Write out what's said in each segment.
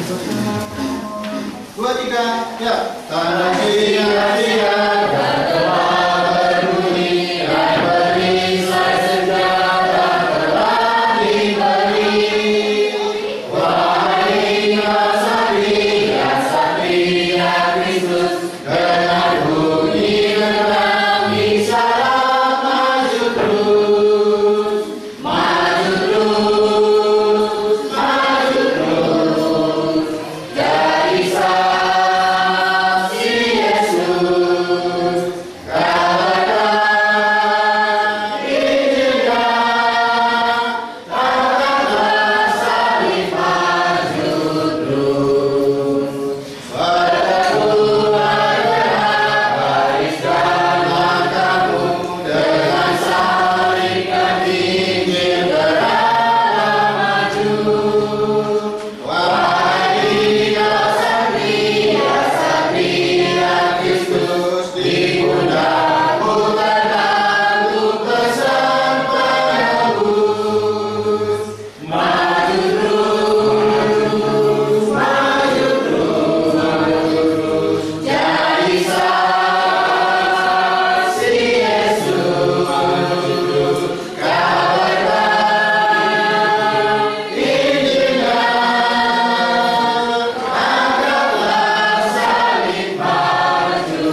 Dua, tiga, ya. Tanah sia-sia dan telah berbunyi dan perisai sejarah telah diberi. Wahai satria Kristus, dengan bunyi gerbang isyarat maju terus, maju terus, maju terus. Jadi saksi Yesus, katakan Injilnya, katakanlah salib maju terus. Berteguhlah gerak bariskan langkahmu, dengan salibkan Injil geraklah maju. Wahai satria Kristus, di pundakmu tergantung pesan penebus. Maju terus, maju terus, jadi saksi Yesus, kabarkan Injilnya, angkatlah salib maju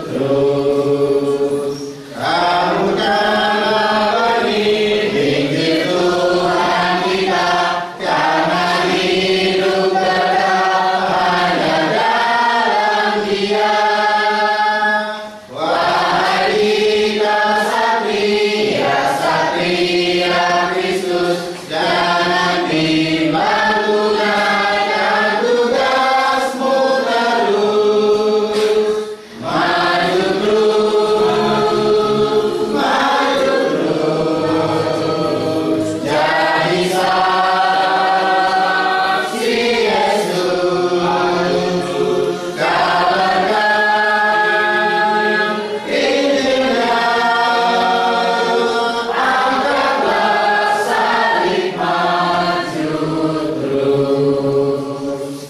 terus. Kaburkanlah benih Injil Tuhan kita, karena hidup kekal hanya dalam Dia. Wahai satria Kristus, jangan bimbang tunaikan tugasmu terus. Maju terus, maju terus, jadi saksi Yesus, kabarkan Injilnya, angkatlah salib maju terus.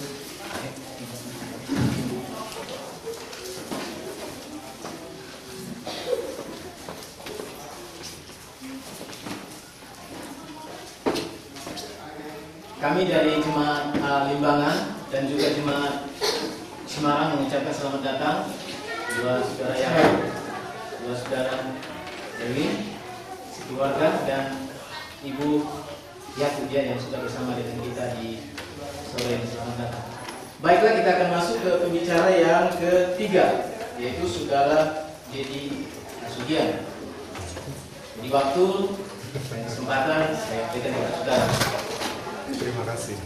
Kami dari Jemaat Limbangan dan juga Jemaat Semarang mengucapkan selamat datang dua saudara Yakub, dua saudara Dewi, keluarga dan Ibu Yakub yang sudah bersama dengan kita di sore ini. Selamat datang. Baiklah, kita akan masuk ke pembicara yang ketiga, yaitu saudara Dedi Asudian. Di waktu dan kesempatan saya berikan kepada saudara. Terima kasih.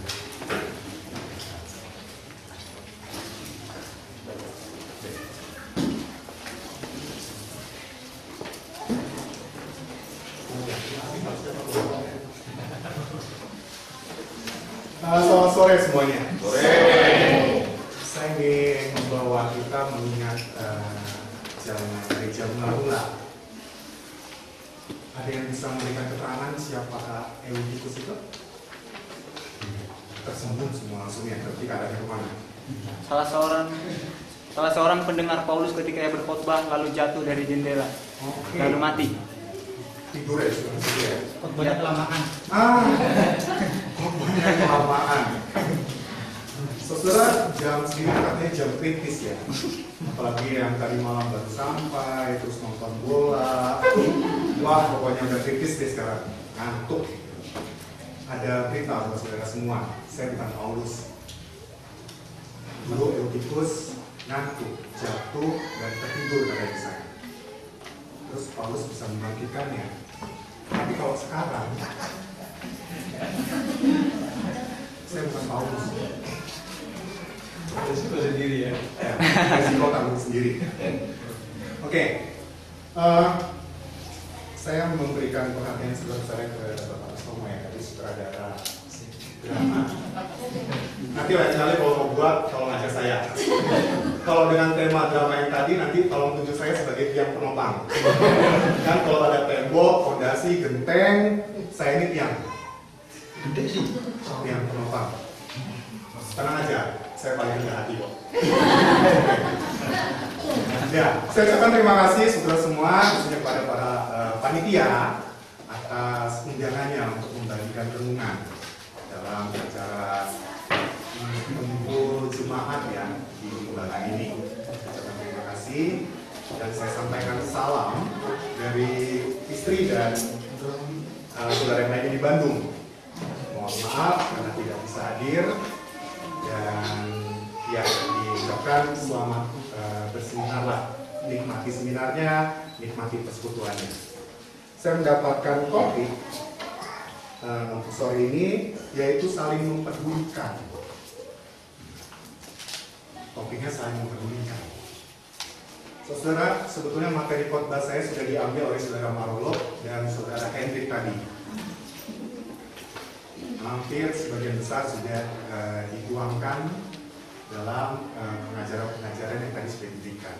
Selamat sore semuanya. Saya ingin membawa kita mengingat jam lalu lah. Ada yang bisa memberikan keterangan siapakah Eutikus itu? Tersembun semua langsung ya, ketika ada di mana? Salah seorang pendengar Paulus ketika ia berkhotbah lalu jatuh dari jendela, lalu mati. Tidur ya, sudah tidur ya. Khotbahnya kelamaan. Khotbahnya kelamaan. Saudara, jam segini katanya jam kritis ya. Apalagi yang tadi malam baru sampai, terus nonton bola. Wah, pokoknya udah kritis deh sekarang. Ngantuk. Ada berita buat saudara semua. Saya bukan Paulus. Guru Eutikus ngantuk, jatuh, dan tertidur pada saya. Terus Paulus bisa membangkitkannya. Tapi kalau sekarang, saya bukan Paulus. Resiko sendiri ya. Resiko tanggung sendiri. Oke. Saya memberikan perhatian sebesar-besarnya ke Bapak Somo ya, tadi sutradara drama. Nanti lain kali kalau mau buat, tolong aja saya. Kalau dengan tema drama yang tadi, nanti tolong tunjuk saya sebagai tiang penopang. Kan kalau ada tembok, fondasi, genteng, saya ini tiang. Gede sih. Tiang penopang. Tenang aja, saya paling rendah hati kok. Ya, saya ucapkan terima kasih saudara semua, khususnya kepada para panitia atas undangannya untuk membagikan renungan dalam acara kumpul jemaat ya di bulan ini. Saya ucapkan terima kasih dan saya sampaikan salam dari istri dan saudara yang lainnya di Bandung. Mohon maaf karena tidak bisa hadir dan ya diucapkan selamat berseminarlah, nikmati seminarnya, nikmati persekutuannya. Saya mendapatkan topik untuk sore ini yaitu saling mempedulikan. Topiknya saling mempedulikan. Saudara, sebetulnya materi khotbah saya sudah diambil oleh saudara Marolo dan saudara Hendrik tadi. Hampir sebagian besar sudah dituangkan dalam pengajaran-pengajaran yang tadi sudah diberikan.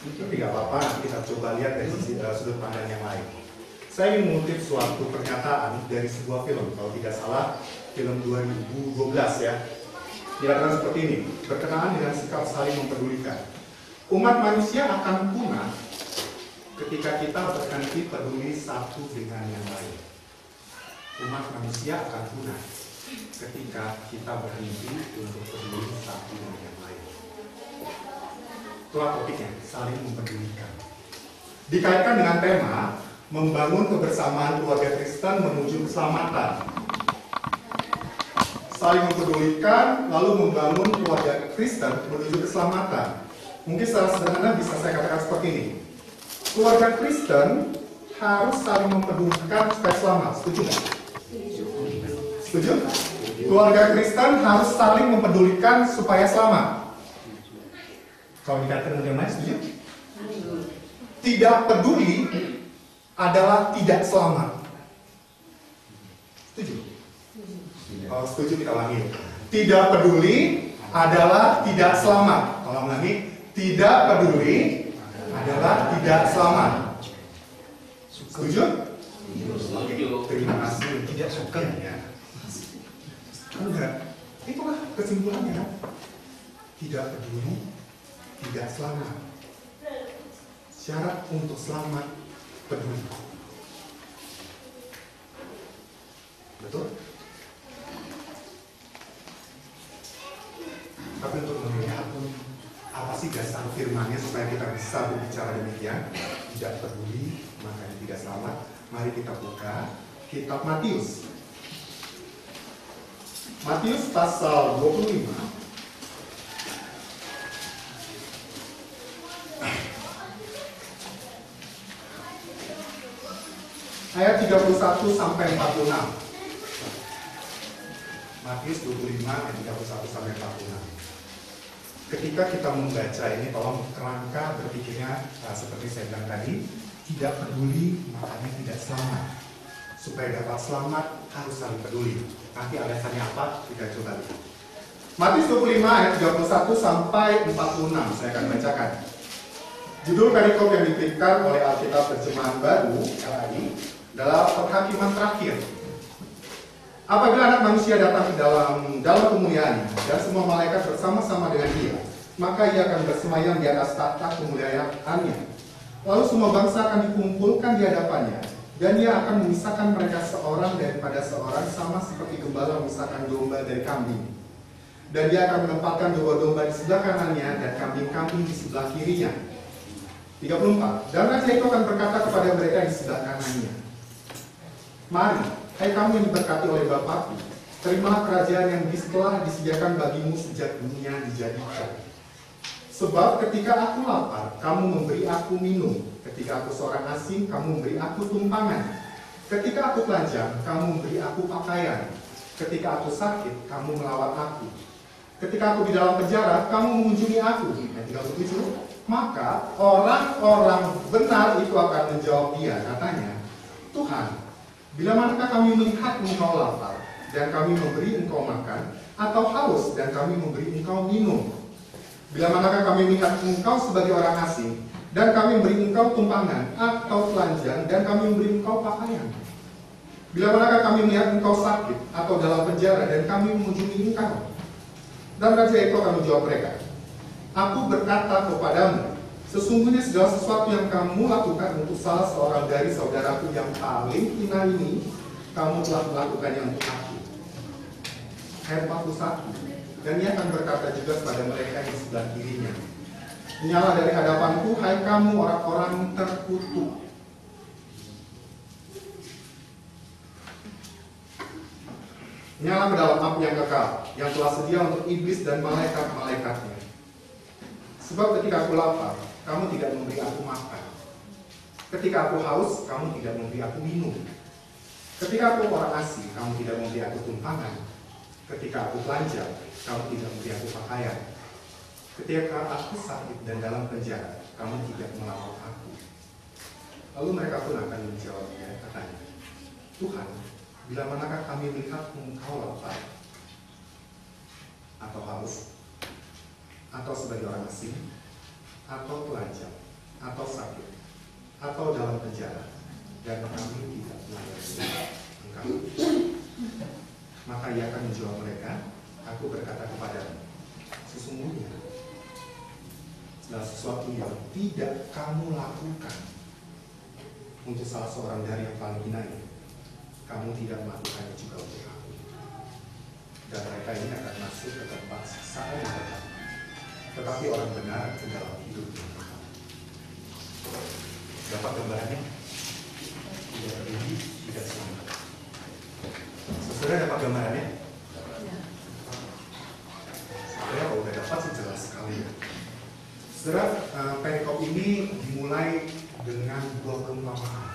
Tapi nggak apa-apa, nanti kita coba lihat dari sudut pandang yang lain. Saya ingin mengutip suatu pernyataan dari sebuah film, kalau tidak salah film 2012 ya. Dikatakan seperti ini, berkenaan dengan sikap saling mempedulikan. Umat manusia akan punah ketika kita berhenti peduli satu dengan yang lain. Umat manusia akan punah ketika kita berhenti untuk peduli satu dengan yang lain. Itulah topiknya, saling mempedulikan. Dikaitkan dengan tema membangun kebersamaan keluarga Kristen menuju keselamatan. Saling mempedulikan, lalu membangun keluarga Kristen menuju keselamatan. Mungkin secara sederhana bisa saya katakan seperti ini. Keluarga Kristen harus saling mempedulikan supaya selamat. Setuju nggak? Setuju? Keluarga Kristen harus saling mempedulikan supaya selamat. Kalau dikatakan dengan yang lain, setuju? Tidak peduli adalah tidak selamat. Setuju? Kalau setuju kita ulangi. Tidak peduli adalah tidak selamat. Kalau ulangi, tidak peduli adalah tidak selamat. Setuju? Terima kasih. Tidak suka ya. Enggak. Itulah kesimpulannya. Tidak peduli, tidak selamat. Syarat untuk selamat peduli. Betul? Tapi untuk melihat apa sih dasar firman-Nya supaya kita bisa berbicara demikian, tidak peduli makanya tidak selamat. Mari kita buka kitab Matius. Matius pasal 25. Ayat 31 sampai 46. Matius 25 ayat 31 sampai 46. Ketika kita membaca ini, tolong kerangka berpikirnya seperti saya bilang tadi, tidak peduli makanya tidak selamat. Supaya dapat selamat harus saling peduli. Nanti alasannya apa? Kita coba lihat. Matius 25 ayat 31 sampai 46 saya akan bacakan. Judul perikop yang diberikan oleh Alkitab Terjemahan Baru LAI adalah Penghakiman Terakhir. Apabila anak manusia datang ke dalam kemuliaan dan semua malaikat bersama-sama dengan dia, maka ia akan bersemayam di atas tahta kemuliaannya. Lalu semua bangsa akan dikumpulkan di hadapannya, dan ia akan memisahkan mereka seorang daripada seorang sama seperti gembala memisahkan domba dari kambing. Dan dia akan menempatkan domba-domba di sebelah kanannya dan kambing-kambing di sebelah kirinya. 34. Dan raja itu akan berkata kepada mereka di sebelah kanannya, mari, hai kamu yang diberkati oleh Bapakku, terimalah kerajaan yang telah disediakan bagimu sejak dunia dijadikan. Sebab ketika aku lapar, kamu memberi aku minum. Ketika aku seorang asing, kamu memberi aku tumpangan. Ketika aku telanjang, kamu memberi aku pakaian. Ketika aku sakit, kamu melawat aku. Ketika aku di dalam penjara, kamu mengunjungi aku. Ayat 37. Maka orang-orang benar itu akan menjawab dia, katanya, Tuhan, bila manakah kami melihat engkau lapar, dan kami memberi engkau makan, atau haus, dan kami memberi engkau minum? Bila manakah kami melihat engkau sebagai orang asing, dan kami memberi engkau tumpangan, atau telanjang, dan kami memberi engkau pakaian? Bila manakah kami melihat engkau sakit atau dalam penjara dan kami mengunjungi engkau? Dan Raja itu akan menjawab mereka, aku berkata kepadamu, sesungguhnya segala sesuatu yang kamu lakukan untuk salah seorang dari saudaraku yang paling hina ini, kamu telah melakukannya untuk aku. Ayat 41. Dan ia akan berkata juga kepada mereka yang sebelah kirinya, menyala dari hadapanku, hai kamu orang-orang terkutuk. Nyala ke dalam api yang kekal, yang telah sedia untuk iblis dan malaikat-malaikatnya. Sebab ketika aku lapar, kamu tidak memberi aku makan. Ketika aku haus, kamu tidak memberi aku minum. Ketika aku orang asing, kamu tidak memberi aku tumpangan. Ketika aku telanjang, kamu tidak memberi aku pakaian. Ketika aku sakit dan dalam penjara, kamu tidak melawat aku. Lalu mereka pun akan menjawabnya, katanya, Tuhan, bila manakah kami melihat engkau lapar, atau haus, atau sebagai orang asing, atau telanjang, atau sakit, atau dalam penjara, dan kami tidak melayani engkau? Maka ia akan menjawab mereka, aku berkata kepadamu, sesungguhnya segala sesuatu yang tidak kamu lakukan untuk salah seorang dari yang paling hina ini, kamu tidak melakukannya juga untuk aku. Dan mereka ini akan masuk ke tempat siksaan yang tetap, tetapi orang benar ke dalam hidup yang kekal. Dapat gambarannya? Tidak rugi, tidak selamat. Saudara dapat gambarannya? Saudara kalau udah dapat sih jelas sekali ya. Saudara, perikop ini dimulai dengan dua perumpamaan.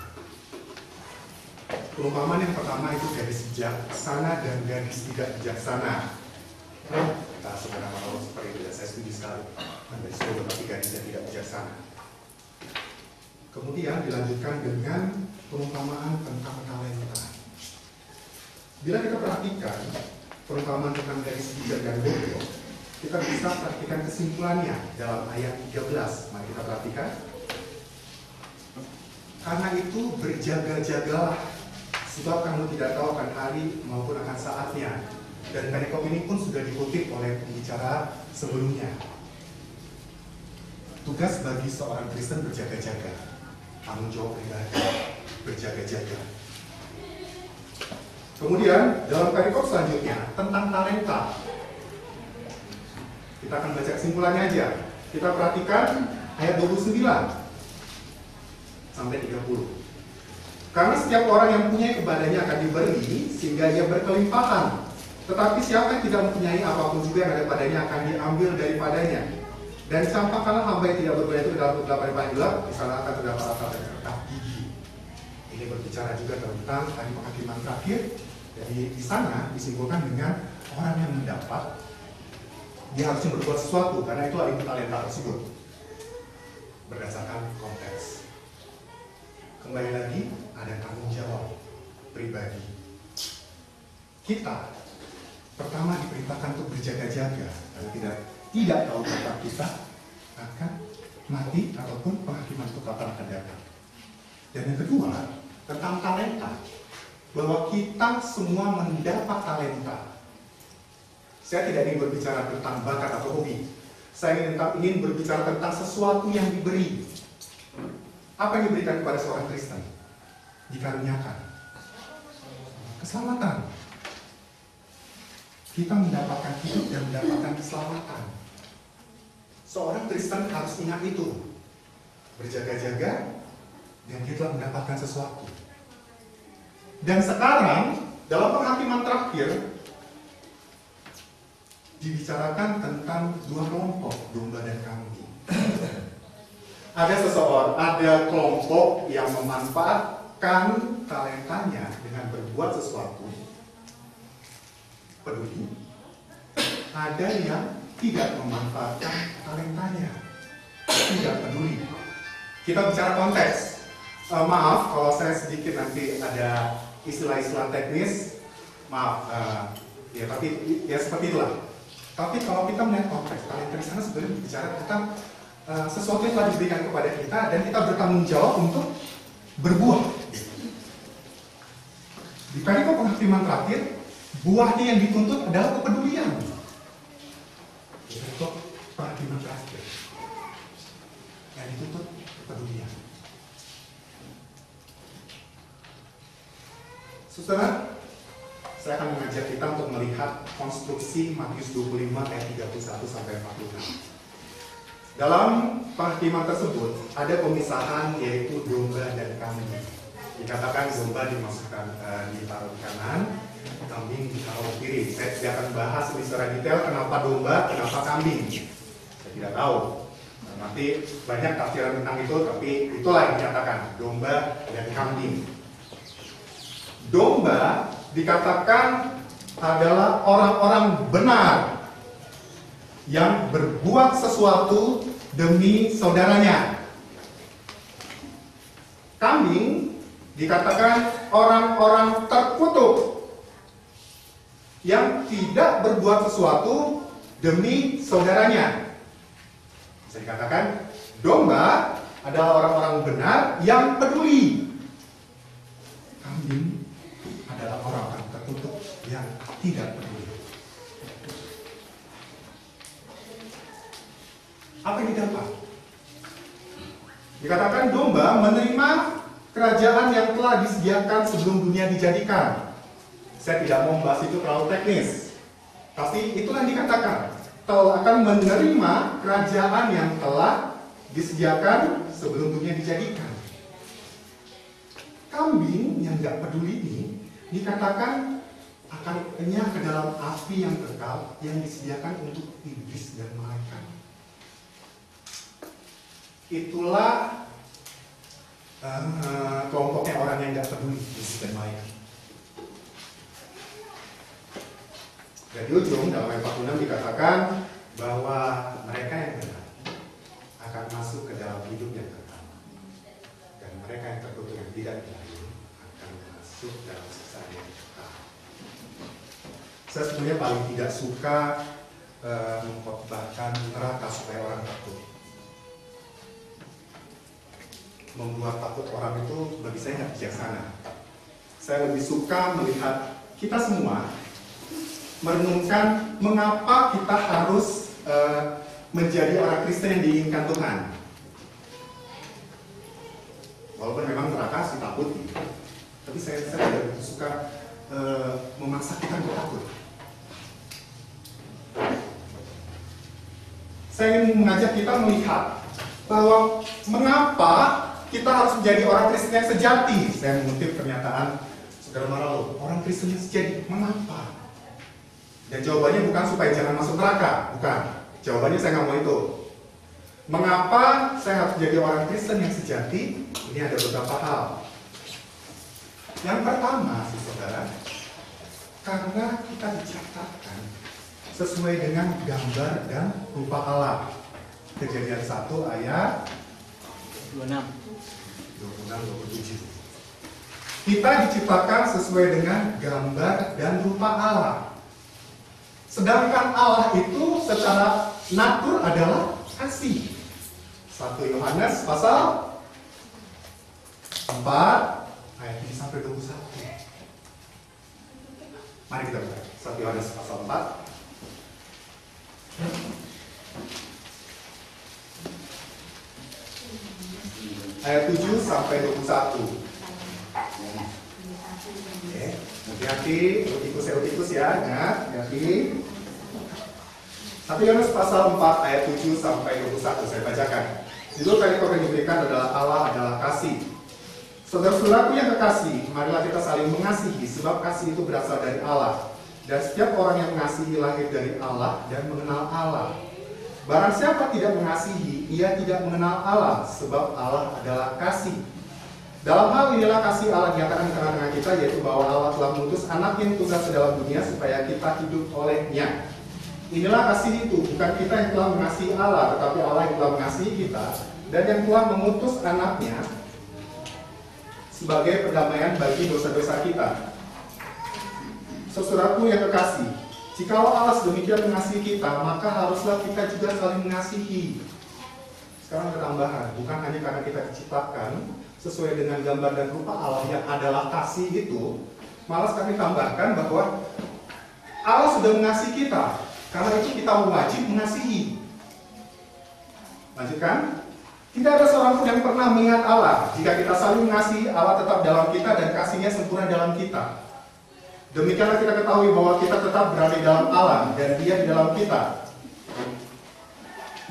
Perumpamaan yang pertama itu gadis bijaksana dan gadis tidak bijaksana. Kita saudara kalau seperti itu, saya setuju sekali. Gadis itu tetapi gadis yang tidak bijaksana. Kemudian dilanjutkan dengan perumpamaan tentang talenta. Bila kita perhatikan perumpamaan tentang gadis bijak dan bodoh, kita bisa perhatikan kesimpulannya dalam ayat 13. Mari kita perhatikan. Karena itu berjaga-jagalah, sebab kamu tidak tahu akan hari maupun akan saatnya. Dan perikop ini pun sudah dikutip oleh pembicara sebelumnya. Tugas bagi seorang Kristen berjaga-jaga. Tanggung jawab pribadi, berjaga-jaga. Kemudian dalam perikop selanjutnya tentang talenta. Kita akan baca kesimpulannya aja. Kita perhatikan ayat 29 sampai 30. Karena setiap orang yang punya kepadanya akan diberi sehingga ia berkelimpahan. Tetapi siapa yang tidak mempunyai apapun juga yang ada padanya akan diambil daripadanya. Dan campakkanlah hamba yang tidak berguna itu ke dalam kegelapan yang paling gelap, di sana akan terdapat asap dan kertas gigi. Ini berbicara juga tentang tadi penghakiman terakhir. Jadi di sana disimpulkan dengan orang yang mendapat, dia harusnya berbuat sesuatu karena itu ada talenta tersebut berdasarkan konteks. Kembali lagi ada tanggung jawab pribadi. Kita pertama diperintahkan untuk berjaga-jaga karena tidak tahu kapan kita akan mati ataupun penghakiman itu kapan akan datang. Dan yang kedua tentang talenta, bahwa kita semua mendapat talenta. Saya tidak ingin berbicara tentang bakat atau hobi. Saya ingin berbicara tentang sesuatu yang diberi. Apa yang diberikan kepada seorang Kristen? Dikaruniakan keselamatan. Kita mendapatkan hidup dan mendapatkan keselamatan. Seorang Kristen harus ingat itu. Berjaga-jaga dan dia telah mendapatkan sesuatu. Dan sekarang dalam penghakiman terakhir dibicarakan tentang dua kelompok, domba dan kambing. Ada kelompok yang memanfaatkan talentanya dengan berbuat sesuatu, peduli. Ada yang tidak memanfaatkan talentanya, tidak peduli. Kita bicara konteks. Maaf kalau saya sedikit nanti ada istilah-istilah teknis. Maaf, ya tapi ya seperti itulah. Tapi kalau kita melihat konteks, talenta di sana sebenarnya berbicara tentang sesuatu yang telah diberikan kepada kita dan kita bertanggung jawab untuk berbuah. Di perikop penghakiman terakhir, buahnya yang dituntut adalah kepedulian. Di perikop penghakiman terakhir, yang dituntut kepedulian. Saudara, saya akan mengajak kita untuk melihat konstruksi Matius 25 ayat 31 sampai 46. Dalam penghakiman tersebut ada pemisahan yaitu domba dan kambing. Dikatakan domba dimasukkan ditaruh di kanan, kambing ditaruh kiri. Saya tidak akan bahas secara detail kenapa domba, kenapa kambing. Saya tidak tahu. Nanti banyak tafsiran tentang itu, tapi itulah yang dikatakan domba dan kambing. Domba dikatakan adalah orang-orang benar yang berbuat sesuatu demi saudaranya. Kambing dikatakan orang-orang terkutuk yang tidak berbuat sesuatu demi saudaranya. Bisa dikatakan domba adalah orang-orang benar yang peduli. Kambing adalah orang-orang terkutuk yang tidak peduli. Apa yang didapat? Dikatakan domba menerima kerajaan yang telah disediakan sebelum dunia dijadikan. Saya tidak mau membahas itu terlalu teknis, tapi itulah yang dikatakan, telah akan menerima kerajaan yang telah disediakan sebelum dunia dijadikan. Kambing yang tidak peduli ini dikatakan akan kenyang ke dalam api yang kekal yang disediakan untuk iblis dan malaikat. Itulah kelompoknya orang yang tidak peduli iblis dan malaikat. Dan di ujung dalam ayat 46 dikatakan bahwa mereka yang benar akan masuk ke dalam hidup yang kekal, dan mereka yang terkutuk yang tidak benar akan masuk dalam siksa yang kekal. Saya sebenarnya paling tidak suka mengkhotbahkan neraka supaya orang takut. Membuat takut orang itu bagi saya nggak bijaksana. Saya lebih suka melihat kita semua merenungkan mengapa kita harus menjadi orang Kristen yang diinginkan Tuhan. Walaupun memang neraka sih takut, tapi saya tidak suka memaksa kita untuk takut. Saya ingin mengajak kita melihat bahwa mengapa kita harus menjadi orang Kristen yang sejati. Saya mengutip pernyataan Saudara Maralo, orang Kristen yang sejati. Mengapa? Dan jawabannya bukan supaya jangan masuk neraka, bukan. Jawabannya saya nggak mau itu. Mengapa saya harus jadi orang Kristen yang sejati? Ini ada beberapa hal. Yang pertama, saudara, karena kita diciptakan sesuai dengan gambar dan rupa Allah. Kejadian 1 ayat 26-27. Kita diciptakan sesuai dengan gambar dan rupa Allah. Sedangkan Allah itu secara natur adalah kasih. 1 Yohanes pasal 4 ayat 7 sampai 21. Mari kita buka 1 Yohanes pasal 4 ayat 7 sampai 21. Oke, hati-hati, eutikus ya, hati-hati. 1 Yohanes pasal 4 ayat 7 sampai 21 saya bacakan. Judul perikop yang diberikan adalah Allah adalah kasih. Saudara-saudaraku yang kekasih, marilah kita saling mengasihi, sebab kasih itu berasal dari Allah. Dan setiap orang yang mengasihi lahir dari Allah dan mengenal Allah. Barang siapa tidak mengasihi, ia tidak mengenal Allah, sebab Allah adalah kasih. Dalam hal inilah kasih Allah dinyatakan di tengah-tengah kita, yaitu bahwa Allah telah mengutus anak yang tunggal ke dalam dunia supaya kita hidup olehnya. Inilah kasih itu, bukan kita yang telah mengasihi Allah, tetapi Allah yang telah mengasihi kita, dan yang telah mengutus anaknya sebagai perdamaian bagi dosa-dosa kita. Saudaraku yang kekasih, jikalau Allah sedemikian mengasihi kita, maka haruslah kita juga saling mengasihi. Sekarang ada tambahan, bukan hanya karena kita diciptakan sesuai dengan gambar dan rupa Allah yang adalah kasih itu, malas kami tambahkan bahwa Allah sudah mengasihi kita. Karena itu kita wajib mengasihi. Lanjutkan. Tidak ada seorang pun yang pernah melihat Allah. Jika kita saling mengasihi, Allah tetap dalam kita dan kasih-Nya sempurna dalam kita. Demikianlah kita ketahui bahwa kita tetap berada di dalam Allah dan Dia di dalam kita.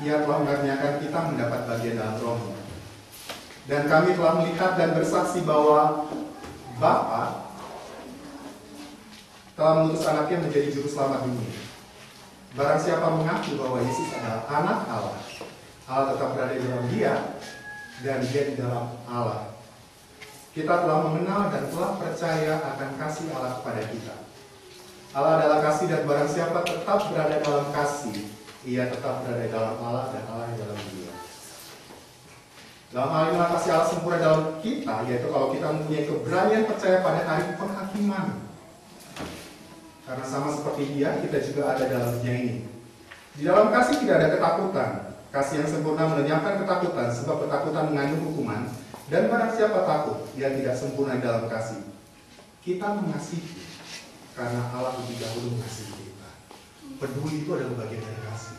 Ia telah mengaruniakan kita mendapat bagian dalam Roh-Nya. Dan kami telah melihat dan bersaksi bahwa Bapa telah mengutus Anaknya menjadi juru selamat dunia. Barang siapa mengaku bahwa Yesus adalah Anak Allah, Allah tetap berada di dalam Dia dan Dia di dalam Allah. Kita telah mengenal dan telah percaya akan kasih Allah kepada kita. Allah adalah kasih dan barang siapa tetap berada dalam kasih, ia tetap berada dalam Allah dan Allah di dalam Dia. Dalam hal inilah kasih Allah sempurna dalam kita, yaitu kalau kita mempunyai keberanian percaya pada hari penghakiman. Karena sama seperti Dia, kita juga ada dalam Dia ini. Di dalam kasih tidak ada ketakutan. Kasih yang sempurna melenyapkan ketakutan, sebab ketakutan mengandung hukuman. Dan barang siapa takut, dia tidak sempurna dalam kasih. Kita mengasihi karena Allah lebih dahulu mengasihi kita. Peduli itu adalah bagian dari kasih.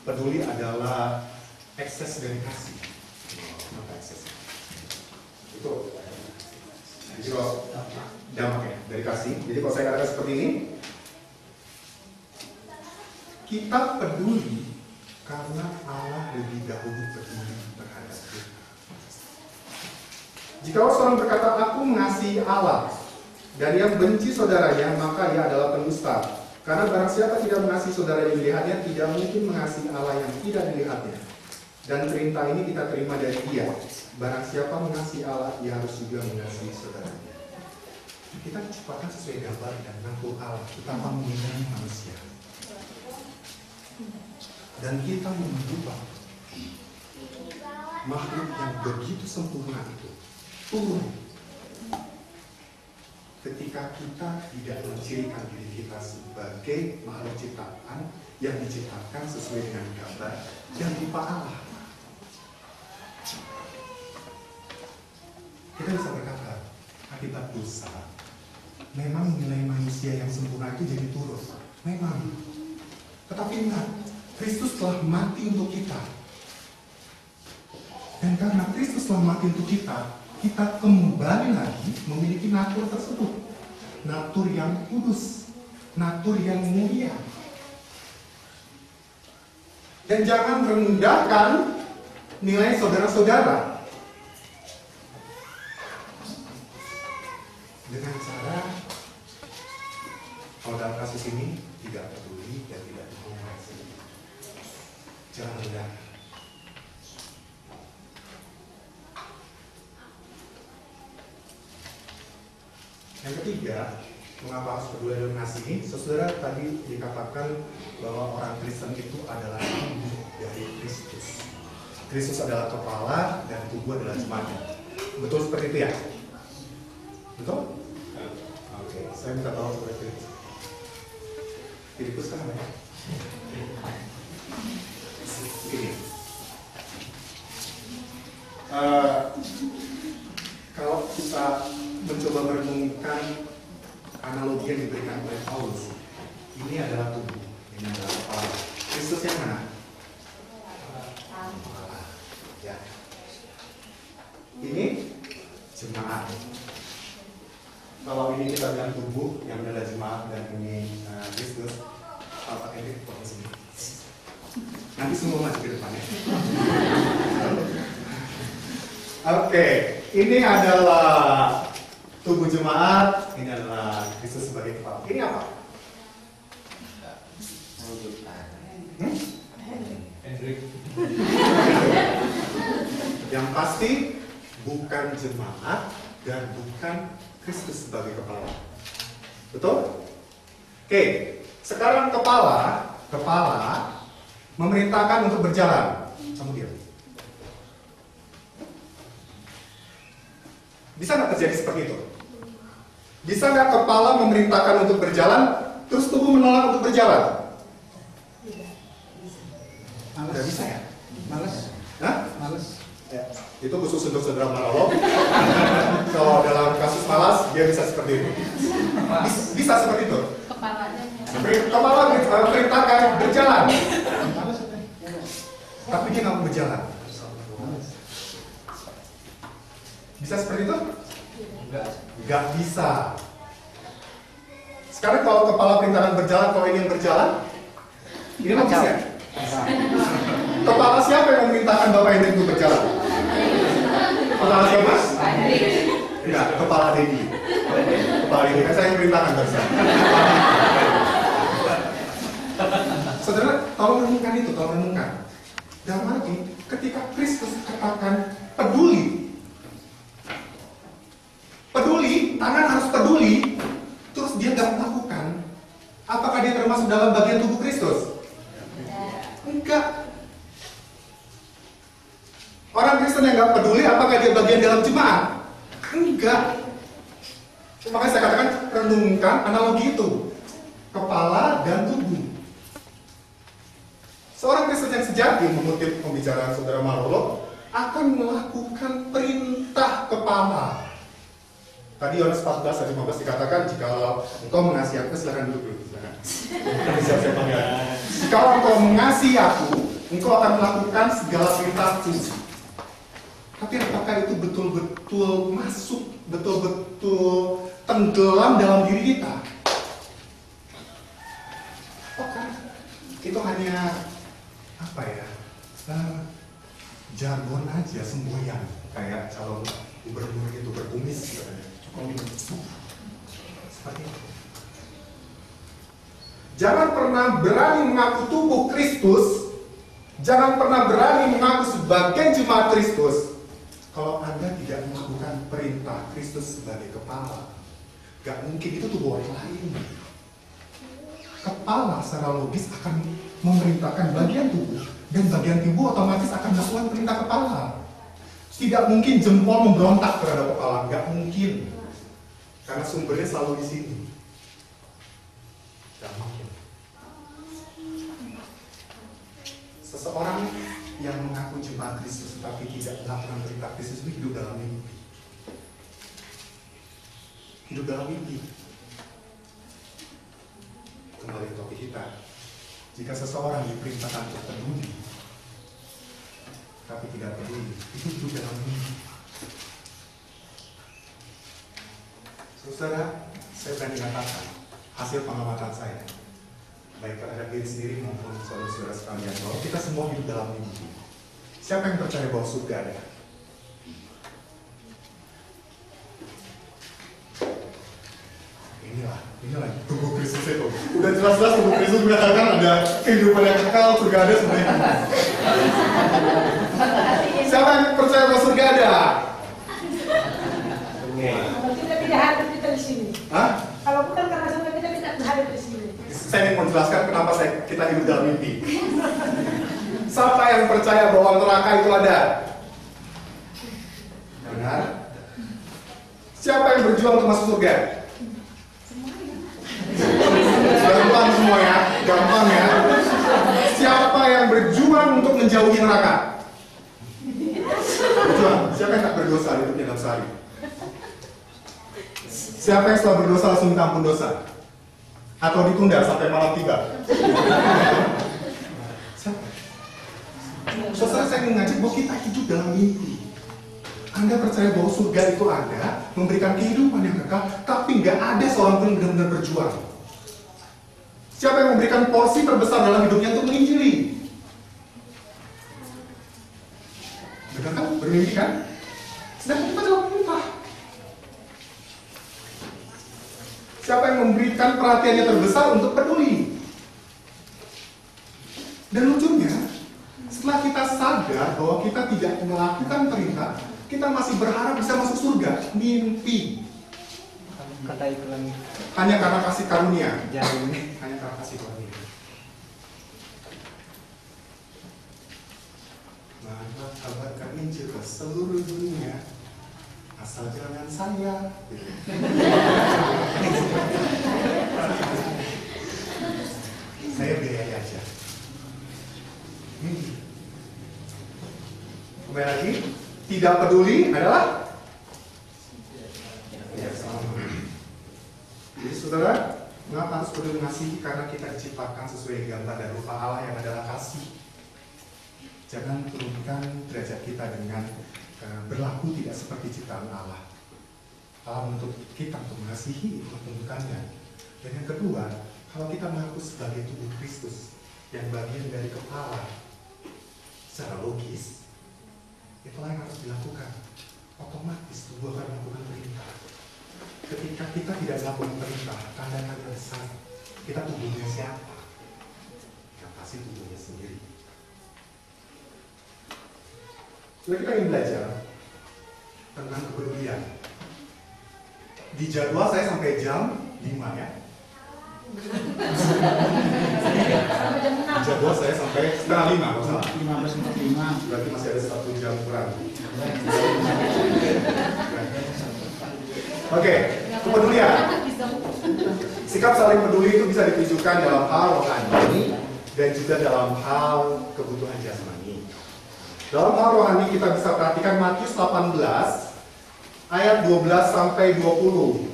Peduli adalah ekses dari kasih. Maka ekses itu. Jadi kalau dampak ya dari kasih. Jadi kalau saya katakan seperti ini, kita peduli karena Allah lebih dahulu peduli terhadap kita. Jika seorang berkata, aku mengasihi Allah, dan ia benci saudaranya, maka ia adalah pendusta. Karena barang siapa tidak mengasihi saudara yang dilihatnya, tidak mungkin mengasihi Allah yang tidak dilihatnya. Dan perintah ini kita terima dari Dia. Barang siapa mengasihi Allah, ia harus juga mengasihi saudaranya. Kita diciptakan sesuai gambar dan natur Allah. Kita menghina manusia. Dan kita mengubah makhluk yang begitu sempurna itu turun ketika kita tidak mencirikan diri kita sebagai makhluk ciptaan yang diciptakan sesuai dengan gambar dan rupa Allah. Kita bisa berkata, akibat dosa memang nilai manusia yang sempurna itu jadi turun. Memang. Tetapi ingat, Kristus telah mati untuk kita. Dan karena Kristus telah mati untuk kita, kita kembali lagi memiliki natur tersebut. Natur yang kudus, natur yang mulia. Dan jangan rendahkan nilai saudara-saudara dengan cara, kalau dalam kasus ini tidak peduli dan tidak dikomunikasi. Jangan rendahkan. Yang ketiga, mengapa harus peduli dan mengasihi? Saudara, tadi dikatakan bahwa orang Kristen itu adalah tubuh dari Kristus. Kristus adalah kepala dan tubuh adalah jemaatnya. Betul seperti itu ya? Betul? Oke, saya minta tahu seperti itu. Filipus kan namanya? Begini. Kalau kita mencoba merenungkan analogi yang diberikan oleh Paulus, ini adalah tubuh, ini adalah kepala. Kristus yang mana? Kepala. Ya. Ini jemaat. Kalau ini kita bilang tubuh, yang adalah jemaat, dan ini Kristus, apa ini foto sini? Nanti semua masuk ke depannya. Oke, ini adalah tubuh jemaat, ini adalah Kristus sebagai kepala. Ini apa? Hendrik. Yang pasti bukan jemaat dan bukan Kristus sebagai kepala. Betul? Oke, sekarang kepala memerintahkan untuk berjalan. Kamu diam. Bisa nggak terjadi seperti itu? Bisa nggak kepala memerintahkan untuk berjalan, terus tubuh menolak untuk berjalan? Nggak bisa ya? Males. Hah? Males. Ya. Itu khusus untuk saudara monolog. kalau dalam kasus malas dia bisa seperti itu. Bisa seperti itu. Kepala perintahkan berjalan. Tapi dia nggak mau berjalan. Bisa seperti itu? Nggak bisa. Sekarang kalau kepala perintahan berjalan, kalau ini yang berjalan, ini mau bisa? Kepala siapa yang memerintahkan Bapak ini untuk berjalan? Kepala siapa? Enggak, kepala Dedi. Kepala Dedi, kan saya yang memerintahkan bersama. Saudara, tolong renungkan itu, tolong renungkan. Dalam arti, ketika Kristus katakan peduli, tangan harus peduli, terus dia nggak melakukan, apakah dia termasuk dalam bagian tubuh Kristus? Enggak. Orang Kristen yang nggak peduli, apakah dia bagian dalam jemaat? Enggak. Makanya saya katakan renungkan analogi itu, kepala dan tubuh. Seorang Kristen yang sejati, mengutip pembicaraan Saudara Marolo, akan melakukan perintah kepala. Tadi Yohanes 14 ayat 15 dikatakan, jikalau engkau mengasihi aku, silakan duduk dulu. Jikalau engkau mengasihi aku, engkau akan melakukan segala perintahku. Tapi apakah itu betul-betul masuk, betul-betul tenggelam dalam diri kita? Oke, itu hanya apa ya? Jargon aja, semboyan, kayak calon gubernur itu berkumis gitu. Seperti itu. Jangan pernah berani mengaku tubuh Kristus, jangan pernah berani mengaku sebagai jemaat Kristus kalau Anda tidak melakukan perintah Kristus sebagai kepala. Gak mungkin itu tubuh orang lain. Kepala secara logis akan memerintahkan bagian tubuh, dan bagian tubuh otomatis akan melakukan perintah kepala. Tidak mungkin jempol memberontak terhadap kepala, gak mungkin. Karena sumbernya selalu di sini. Gak mungkin. Seseorang yang mengaku jemaat Kristus tetapi tidak melakukan perintah Kristus itu hidup dalam mimpi. Hidup dalam mimpi. Kembali ke topik kita. Jika seseorang diperintahkan untuk peduli tapi tidak peduli, itu hidup dalam mimpi. Saudara, saya berani katakan hasil pengamatan saya, baik terhadap diri sendiri maupun saudara-saudara sekalian, bahwa kita semua hidup dalam mimpi. Siapa yang percaya bahwa surga ada? Inilah tubuh Kristus itu. Udah jelas-jelas tubuh Kristus mengatakan ada kehidupan yang kekal, surga ada sebenarnya. Siapa yang percaya bahwa surga ada? Kita tidak hadir kita di sini. Hah? Kalau bukan karena surga kita tidak hadir di sini. Saya ingin menjelaskan kenapa kita hidup dalam mimpi. Siapa yang percaya bahwa neraka itu ada? Benar. Siapa yang berjuang untuk masuk surga? Gampang semua ya, gampang ya. Siapa yang berjuang untuk menjauhi neraka? Berjuang. Siapa yang tak berdosa hidupnya dalam sehari? Siapa yang setelah berdosa langsung minta ampun dosa? Atau ditunda sampai malam tiba? Saudara, saya mengajak bahwa kita hidup dalam mimpi. Anda percaya bahwa surga itu ada, memberikan kehidupan yang kekal, tapi nggak ada seorang pun yang benar-benar berjuang. Siapa yang memberikan porsi terbesar dalam hidupnya untuk menginjili? Benar kan? Bermimpi kan? Sedangkan kita dalam mimpi. Siapa yang memberikan perhatiannya terbesar untuk peduli? Dan lucunya, setelah kita sadar bahwa kita tidak melakukan perintah, kita masih berharap bisa masuk surga. Mimpi. Kata itu lagi. Hanya karena kasih karunia. Jauh. Hanya karena kasih karunia. Maka kabarkan Injil ke seluruh dunia, asal jangan saya. Saya biaya aja. Kembali lagi, tidak peduli adalah diciptakan sesuai gambar dan rupa Allah yang adalah kasih. Jangan turunkan derajat kita dengan berlaku tidak seperti ciptaan Allah. Allah menuntut kita untuk mengasihi, untuk menunjukkannya. Dan yang kedua, kalau kita mengaku sebagai tubuh Kristus yang bagian dari kepala, secara logis, itulah yang harus dilakukan. Otomatis tubuh akan melakukan perintah. Ketika kita tidak melakukan perintah, tanda-tanda besar, kita tubuhnya siapa? Ya pasti tubuhnya sendiri. Jadi kita ingin belajar tentang kepedulian. Di jadwal saya sampai jam 5 ya. Jadwal saya sampai setengah 5 kalau salah. 15:45. Berarti masih ada 1 jam kurang. Oke, kepedulian. Sikap saling peduli itu bisa ditunjukkan dalam hal rohani dan juga dalam hal kebutuhan jasmani. Dalam hal rohani kita bisa perhatikan Matius 18 ayat 12 sampai 20.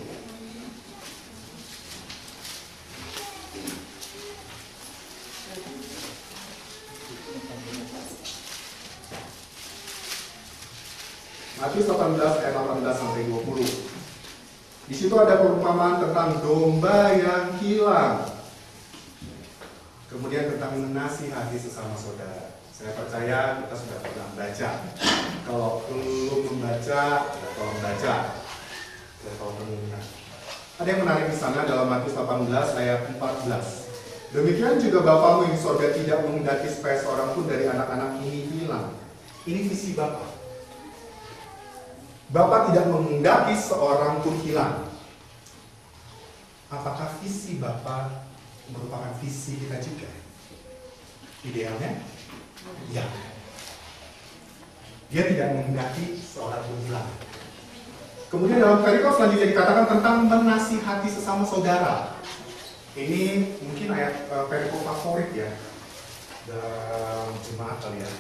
Matius 18 ayat 18 sampai 20. Di situ ada perumpamaan tentang domba yang hilang. Kemudian tentang menasihati sesama saudara. Saya percaya kita sudah pernah baca. Kalau belum membaca, ya tolong baca. Dan tolong renungkan. Ada yang menarik di sana dalam Matius 18 ayat 14. Demikian juga Bapamu yang di sorga tidak menghendaki supaya seorang pun dari anak-anak ini hilang. Ini visi Bapa. Bapa tidak menghendaki seorang pun hilang. Apakah visi Bapa merupakan visi kita juga? Idealnya? Ya. Dia tidak menghendaki seorang pun hilang. Kemudian dalam perikop selanjutnya dikatakan tentang menasihati sesama saudara. Ini mungkin ayat perikop favorit ya dalam jemaat kali ya.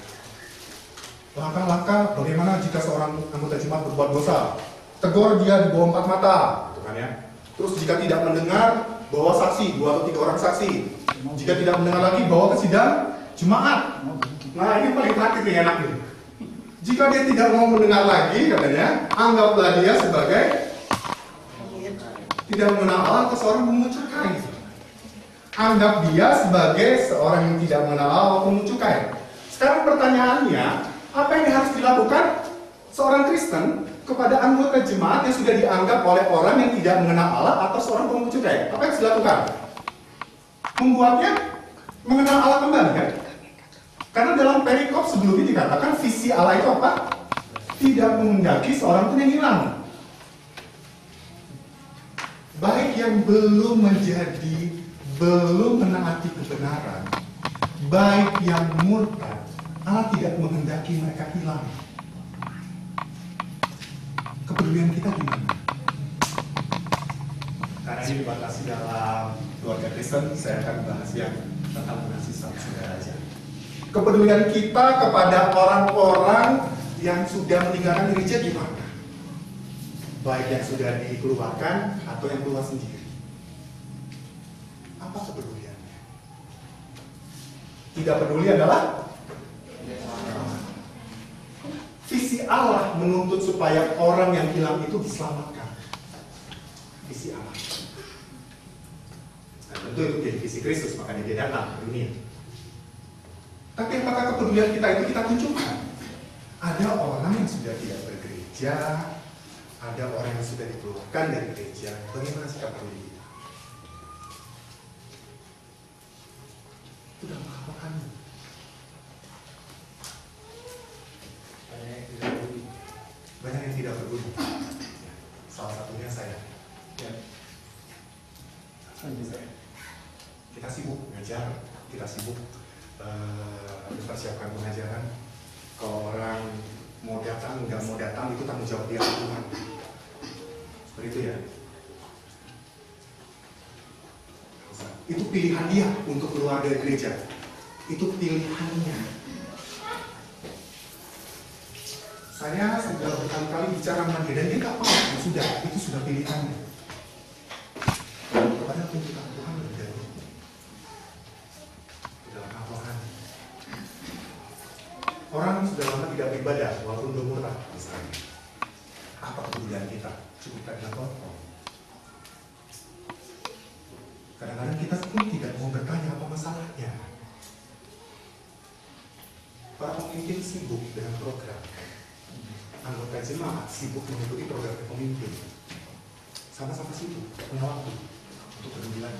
Langkah-langkah bagaimana jika seorang anggota jemaat berbuat dosa. Tegur dia di bawah 4 mata, gitu kan ya. Terus jika tidak mendengar, bawa saksi, 2 atau 3 orang saksi. Jika tidak mendengar lagi, bawa ke sidang jemaat. Nah ini paling praktik nih enak nih. Jika dia tidak mau mendengar lagi, katanya, anggaplah dia sebagai tidak mengenal Allah atau seorang pemungut cukai. Anggap dia sebagai seorang yang tidak mengenal Allah atau pemungut cukai. Sekarang pertanyaannya, apa yang harus dilakukan seorang Kristen kepada anggota jemaat yang sudah dianggap oleh orang yang tidak mengenal Allah atau seorang pemungut cukai? Apa yang harus dilakukan? Membuatnya mengenal Allah kembali kan? Karena dalam perikop sebelumnya dikatakan visi Allah itu apa? Tidak menghendaki seorang pun yang hilang. Baik yang belum menaati kebenaran, baik yang murtad, Allah tidak menghendaki mereka hilang. Kepedulian kita gimana? Karena ini dibatasi dalam keluarga Kristen, saya akan bahas yang tentang mengasihi saudara aja. Kepedulian kita kepada orang-orang yang sudah meninggalkan gereja gimana? Baik yang sudah dikeluarkan atau yang keluar sendiri. Apa kepeduliannya? Tidak peduli adalah visi Allah menuntut supaya orang yang hilang itu diselamatkan. Visi Allah. Nah, tentu itu jadi visi Kristus, makanya dia datang ke dunia. Tapi apakah kepedulian kita itu kita tunjukkan? Ada orang yang sudah tidak bergereja, ada orang yang sudah dikeluarkan dari gereja. Bagaimana sikap peduli kita? Sudah apa kamu? Banyak yang tidak peduli. Salah satunya saya. Ya. Kita sibuk mengajar, kita sibuk mempersiapkan pengajaran. Kalau orang mau datang, nggak mau datang, itu tanggung jawab dia Tuhan. Seperti itu ya. Itu pilihan dia untuk keluar dari gereja. Itu pilihannya. Saya sudah berkali-kali bicara sama dia dan dia nggak mau. Sudah, itu sudah pilihannya. Kepada tuntutan Tuhan lebih dari itu. Orang sudah lama tidak beribadah, walaupun belum murtad misalnya. Apa kemudian kita? Cukup karena telepon. Kadang-kadang kita pun tidak mau bertanya apa masalahnya. Para pemimpin sibuk dengan program. Anggota jemaat sibuk mengikuti program pemimpin. Sama-sama sibuk, punya waktu untuk berbilang.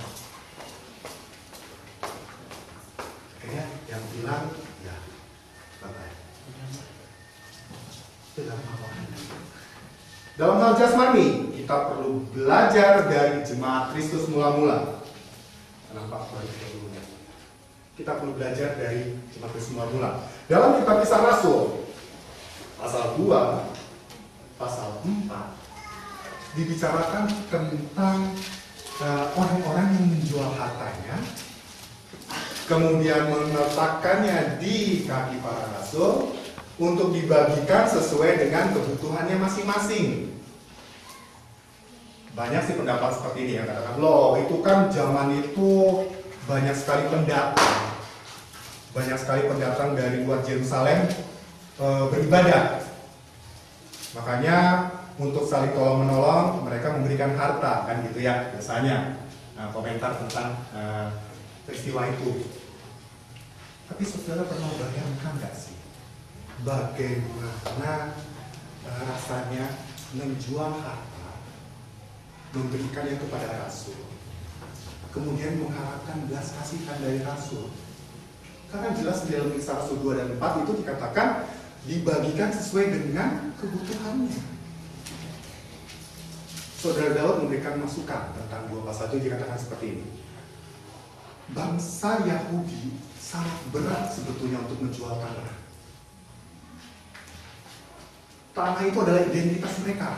Akhirnya yang bilang, ya, bye-bye. Itu dalam apa? Dalam hal jasmani, kita perlu belajar dari jemaat Kristus mula-mula. Kenapa? Kita perlu belajar dari jemaat Kristus mula-mula. Dalam kitab Kisah Rasul, pasal 2, pasal 4, dibicarakan tentang orang-orang yang menjual hartanya, kemudian meletakkannya di kaki para rasul untuk dibagikan sesuai dengan kebutuhannya masing-masing. Banyak sih pendapat seperti ini yang katakan, loh itu kan zaman itu banyak sekali pendatang dari luar Yerusalem beribadah. Makanya untuk saling tolong menolong mereka memberikan harta, kan gitu ya biasanya komentar tentang peristiwa itu. Tapi saudara pernah bayangkan nggak sih bagaimana rasanya menjual harta, memberikannya kepada rasul, kemudian mengharapkan belas kasihan dari rasul? Karena jelas di dalam Kisah Rasul 2 dan 4 itu dikatakan dibagikan sesuai dengan kebutuhannya. Saudara Daud memberikan masukan tentang 2 pasal itu, dikatakan seperti ini. Bangsa Yahudi sangat berat sebetulnya untuk menjual tanah. Tanah itu adalah identitas mereka.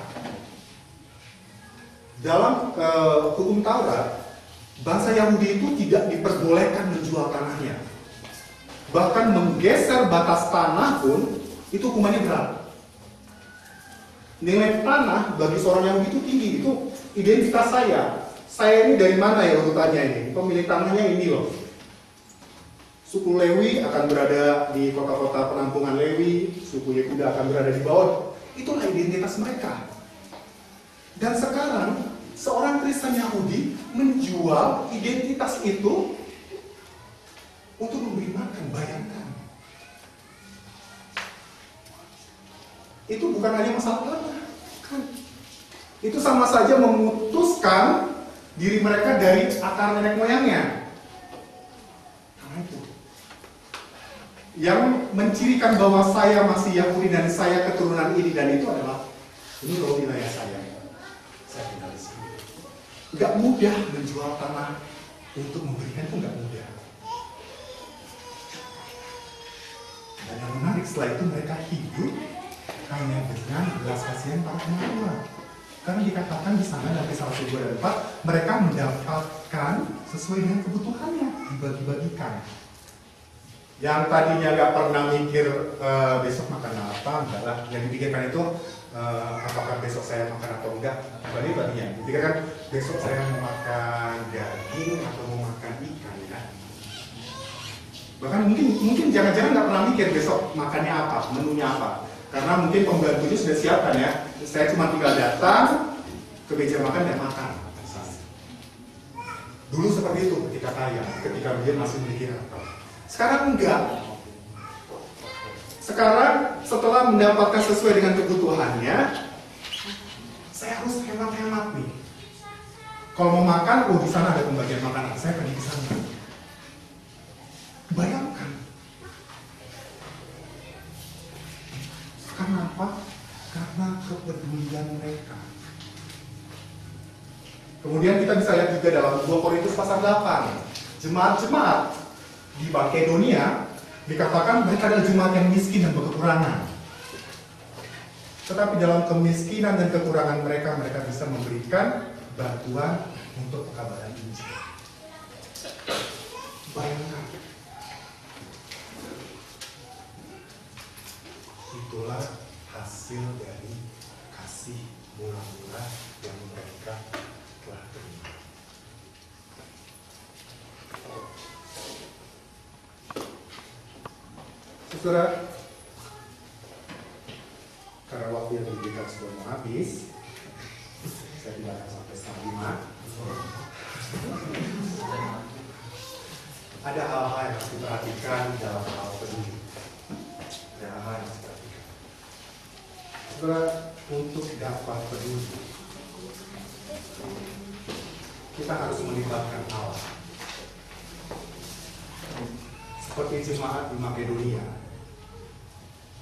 Dalam hukum Taurat, bangsa Yahudi itu tidak diperbolehkan menjual tanahnya. Bahkan menggeser batas tanah pun itu hukumannya berat. Nilai tanah bagi seorang Yahudi itu tinggi, itu identitas saya. Saya ini dari mana ya urutannya ini? Pemilik tanahnya ini loh. Suku Lewi akan berada di kota-kota penampungan Lewi, suku Yehuda akan berada di bawah. Itulah identitas mereka. Dan sekarang seorang Kristen Yahudi menjual identitas itu untuk memberi makan, bayangkan. Itu bukan hanya masalah tanah, kan? Itu sama saja memutuskan diri mereka dari akar nenek moyangnya. Karena itu yang mencirikan bahwa saya masih Yahudi dan saya keturunan ini dan itu adalah ini loh wilayah saya tinggal di sini. Gak mudah menjual tanah untuk memberikan, itu gak mudah. Dan yang menarik setelah itu mereka hidup hanya dengan belas kasihan para penerima. Karena dikatakan di sana dari Kisah Rasul 2 dan 4, mereka mendapatkan sesuai dengan kebutuhannya, dibagi-bagikan. Yang tadinya gak pernah mikir besok makan apa, enggak lah. Yang dipikirkan itu apakah besok saya makan atau enggak, bagi-baginya. Dipikirkan besok saya mau makan daging atau mau makan ikan ya. Bahkan mungkin jangan-jangan nggak pernah mikir besok makannya apa, menunya apa. Karena mungkin pembantunya sudah siapkan ya. Saya cuma tinggal datang ke meja makan dan makan. Dulu seperti itu ketika kaya, ketika dia masih memiliki harta. Sekarang enggak. Sekarang setelah mendapatkan sesuai dengan kebutuhannya, saya harus hemat-hemat nih. Kalau mau makan, di sana ada pembagian makanan, saya pergi ke sana. Bayangkan. Karena apa? Karena kepedulian mereka. Kemudian kita bisa lihat juga dalam 2 Korintus pasal 8. Jemaat-jemaat di Makedonia dikatakan mereka adalah jemaat yang miskin dan berkekurangan. Tetapi dalam kemiskinan dan kekurangan mereka, mereka bisa memberikan bantuan untuk pekabaran Injil. Bayangkan. Itulah hasil dari kasih murah-murah yang mereka telah terima. Saudara, diberikan sudah mau habis. Saya tidak akan sampai setengah 5. Ada hal-hal yang harus diperhatikan dalam hal peduli. Ada hal-hal yang harus diperhatikan. Sebenarnya untuk dapat peduli, kita harus melibatkan Allah. Seperti jemaat di Makedonia,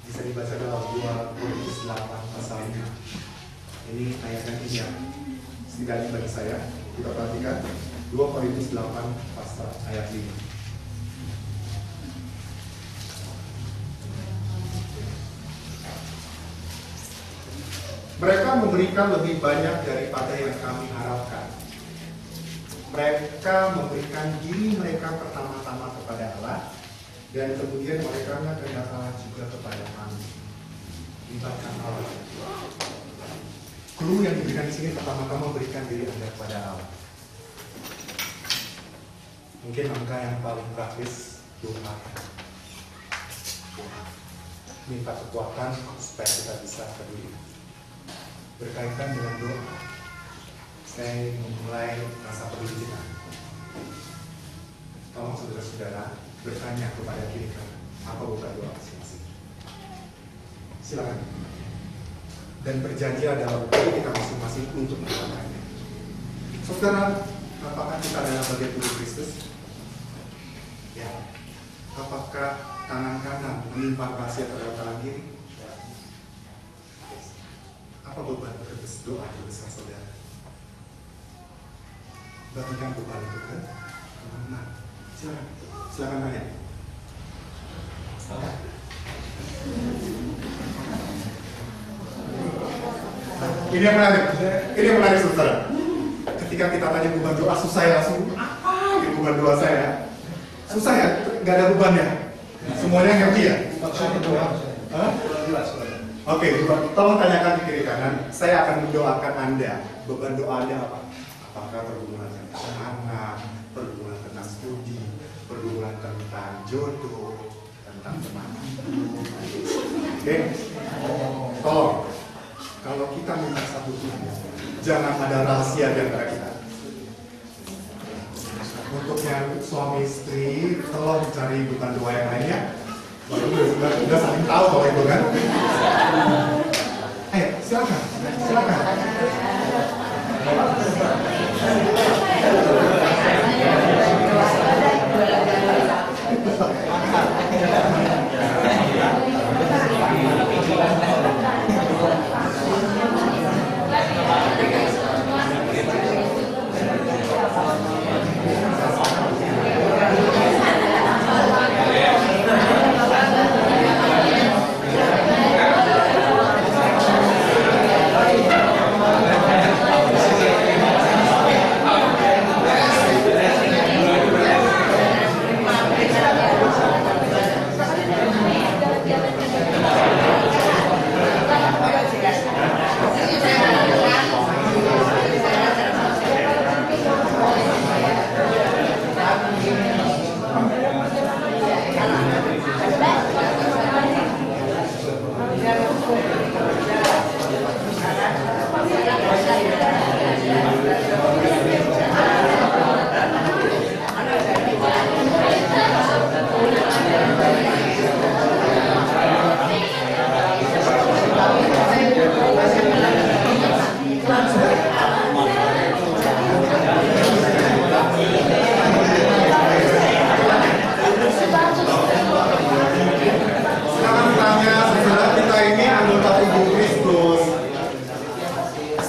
bisa dibaca dalam 2 Korintus 8 pasal 5. Ini ayat yang indah. Setidaknya bagi saya, kita perhatikan 2 Korintus 8 pasal ayat 5. Mereka memberikan lebih banyak daripada yang kami harapkan. Mereka memberikan diri mereka pertama-tama kepada Allah, dan kemudian mereka kehendak Allah juga kepada kami. Libatkan Allah. Clue yang diberikan di sini pertama-tama berikan diri Anda kepada Allah. Mungkin langkah yang paling praktis, doa. Minta kekuatan supaya kita bisa peduli. Berkaitan dengan doa, saya memulai rasa peduli kita. Tolong saudara-saudara bertanya kepada diri kamu, apa bukan doa masing-masing? Silakan. Dan berjanjilah dalam diri kita masing-masing untuk melakukannya. Saudara, apakah kita adalah bagian tubuh Kristus? Ya. Apakah tangan kanan menimpa kasih terhadap tangan kiri? Apa beban doa terbesar saudara? Bagikan beban itu ke mana? Silakan tanya. Ini yang menarik saudara. Ketika kita tanya beban doa, susah ya langsung apa gitu beban doa saya? Susah ya, nggak ada bebannya. Semuanya ngerti ya? Oke, tolong tanyakan di kiri kanan. Saya akan mendoakan Anda. Beban doa Anda apa? Apakah pergumulan tentang anak, pergumulan tentang studi, pergumulan tentang jodoh, tentang teman? Oke, tolong. Kalau kita minta satu Tuhan, jangan ada rahasia di antara kita. Untuk yang suami istri, tolong cari beban doa yang lainnya. Udah saling tahu kalau itu kan. Ayo, silakan.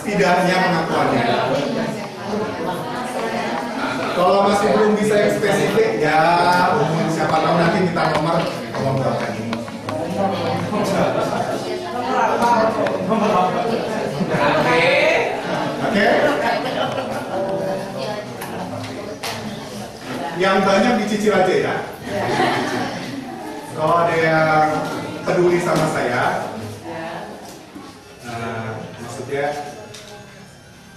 Setidaknya pengakuannya. Kalau masih belum bisa yang spesifik, ya siapa tahu nanti minta nomor, tolong doakan ini. Oke? Yang banyak dicicil aja ya. Kalau ada yang peduli sama saya, maksudnya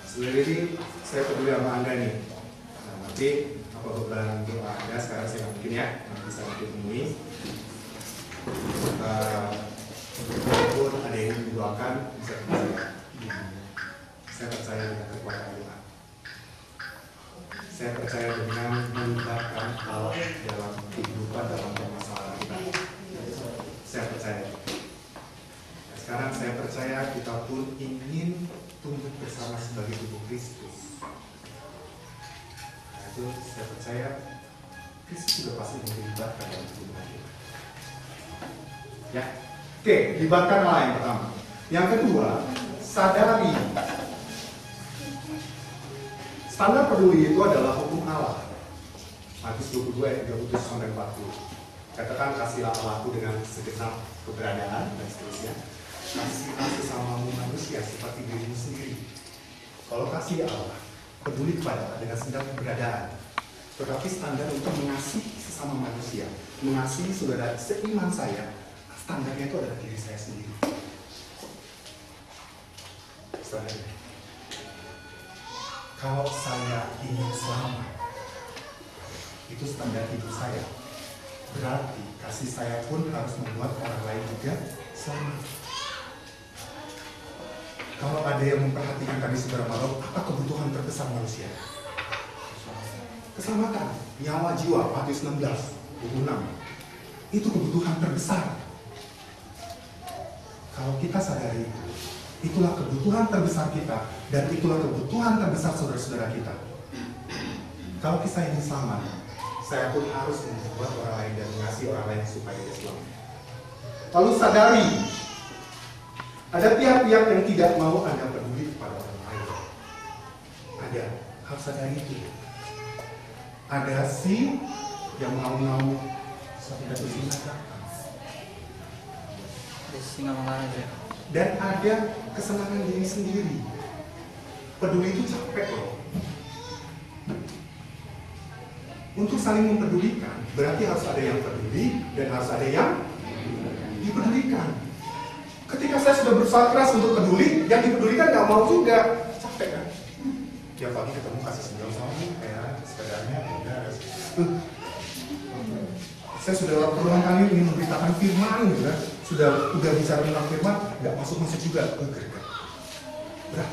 sebenarnya ini saya peduli sama Anda nih. Nah, nanti apa beban doa Anda sekarang saya mungkin ya, nanti bisa ditemui. Walaupun ada yang mendoakan, bisa percaya. Saya percaya dengan kekuatan Tuhan. Saya percaya dengan melibatkan Allah dalam kehidupan, dalam permasalahan kita. Saya percaya. Nah, sekarang saya percaya kita pun ingin tumbuh bersama sebagai tubuh Kristus. Nah, itu saya percaya Kristus sudah pasti melibatkan dalam kehidupan kita. Ya, oke, libatkanlah yang pertama. Yang kedua, sadari. Standar peduli itu adalah hukum Allah. Matius 22 ayat 37-40. Katakan kasihlah Allahku dengan segenap keberadaan dan seterusnya. Kasihlah sesamamu manusia seperti dirimu sendiri. Kalau kasih Allah, peduli kepada Allah dengan segenap keberadaan. Tetapi standar untuk mengasihi sesama manusia, mengasihi saudara seiman saya, standarnya itu adalah diri saya sendiri. Standarnya. Kalau saya ingin selamat, itu standar hidup saya. Berarti kasih saya pun harus membuat orang lain juga selamat. Kalau ada yang memperhatikan tadi saudara Marok, apa kebutuhan terbesar manusia? Keselamatan, nyawa jiwa, Matius 16:26. Itu kebutuhan terbesar. Kalau kita sadari itu, itulah kebutuhan terbesar kita, dan itulah kebutuhan terbesar saudara-saudara kita. Kalau kita ingin selamat, saya pun harus membuat orang lain dan mengasihi orang lain supaya dia selamat. Lalu sadari, ada pihak-pihak yang tidak mau Anda peduli kepada orang lain. Ada, harus sadari itu. Ada si yang mau sampai ke sini Singa mengarang ya. dan ada kesenangan diri sendiri. Peduli itu capek loh. Untuk saling mempedulikan, berarti harus ada yang peduli dan harus ada yang dipedulikan. Ketika saya sudah berusaha keras untuk peduli, yang dipedulikan nggak mau juga, capek kan? Tiap pagi ketemu kasih sendal sama kayak sepedanya, udah. Saya sudah berulang kali ingin memberitakan firman, gitu kan? Sudah bicara tentang firman, nggak masuk juga ke gereja. Berat.